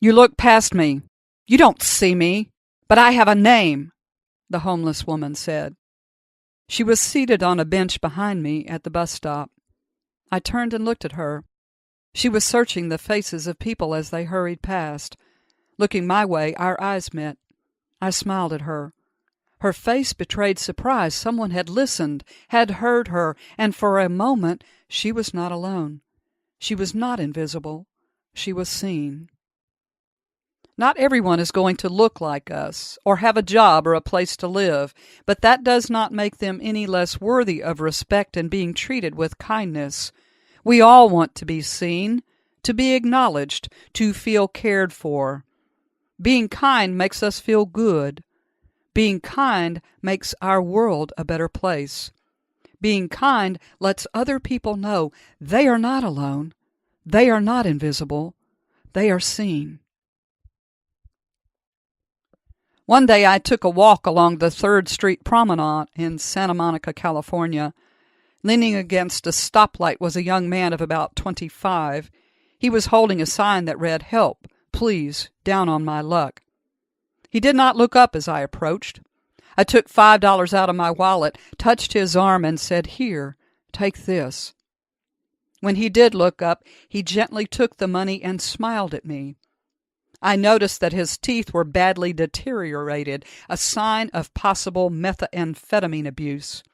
You look past me. You don't see me, but I have a name, the homeless woman said. She was seated on a bench behind me at the bus stop. I turned and looked at her. She was searching the faces of people as they hurried past. Looking my way, our eyes met. I smiled at her. Her face betrayed surprise. Someone had listened, had heard her, and for a moment she was not alone. She was not invisible. She was seen. Not everyone is going to look like us, or have a job or a place to live, but that does not make them any less worthy of respect and being treated with kindness. We all want to be seen, to be acknowledged, to feel cared for. Being kind makes us feel good. Being kind makes our world a better place. Being kind lets other people know they are not alone. They are not invisible. They are seen. One day I took a walk along the 3rd Street Promenade in Santa Monica, California. Leaning against a stoplight was a young man of about 25. He was holding a sign that read, "Help, please, down on my luck." He did not look up as I approached. I took $5 out of my wallet, touched his arm, and said, "Here, take this." When he did look up, he gently took the money and smiled at me. I noticed that his teeth were badly deteriorated, a sign of possible methamphetamine abuse.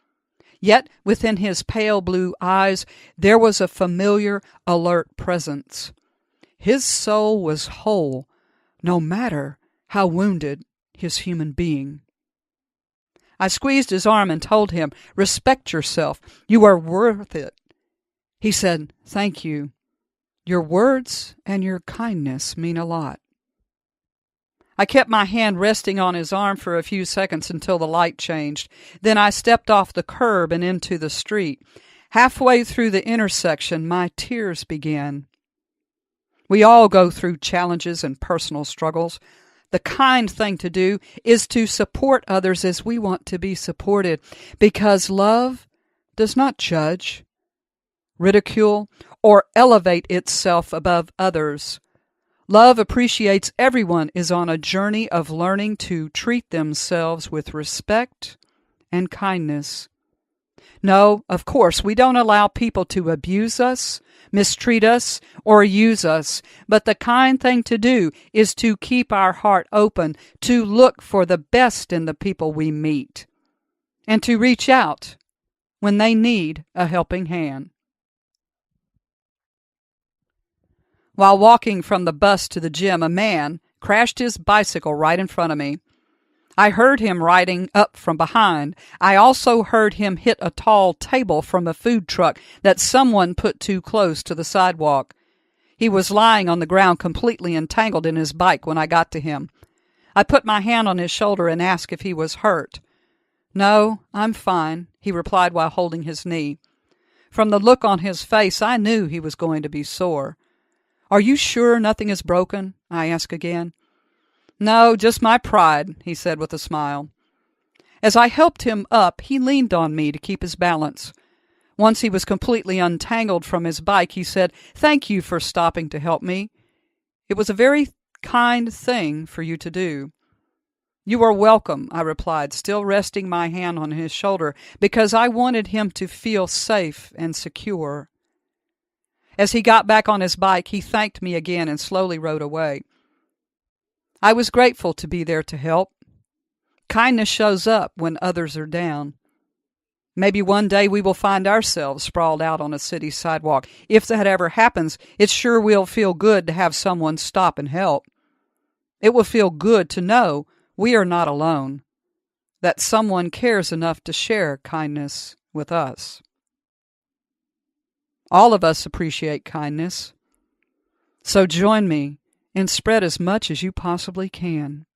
Yet within his pale blue eyes there was a familiar, alert presence. His soul was whole, no matter how wounded his human being. I squeezed his arm and told him, "Respect yourself. You are worth it." He said, "Thank you. Your words and your kindness mean a lot." I kept my hand resting on his arm for a few seconds until the light changed. Then I stepped off the curb and into the street. Halfway through the intersection, my tears began. We all go through challenges and personal struggles. The kind thing to do is to support others as we want to be supported, because love does not judge, ridicule, or elevate itself above others. Love appreciates everyone is on a journey of learning to treat themselves with respect and kindness. No, of course, we don't allow people to abuse us, mistreat us, or use us, but the kind thing to do is to keep our heart open, to look for the best in the people we meet, and to reach out when they need a helping hand. While walking from the bus to the gym, a man crashed his bicycle right in front of me. I heard him riding up from behind. I also heard him hit a tall table from a food truck that someone put too close to the sidewalk. He was lying on the ground completely entangled in his bike when I got to him. I put my hand on his shoulder and asked if he was hurt. "No, I'm fine," he replied while holding his knee. From the look on his face, I knew he was going to be sore. "Are you sure nothing is broken?" I asked again. "No, just my pride," he said with a smile. As I helped him up, he leaned on me to keep his balance. Once he was completely untangled from his bike, he said, "Thank you for stopping to help me. It was a very kind thing for you to do." "You are welcome," I replied, still resting my hand on his shoulder, because I wanted him to feel safe and secure. As he got back on his bike, he thanked me again and slowly rode away. I was grateful to be there to help. Kindness shows up when others are down. Maybe one day we will find ourselves sprawled out on a city sidewalk. If that ever happens, it sure will feel good to have someone stop and help. It will feel good to know we are not alone, that someone cares enough to share kindness with us. All of us appreciate kindness. So join me and spread as much as you possibly can.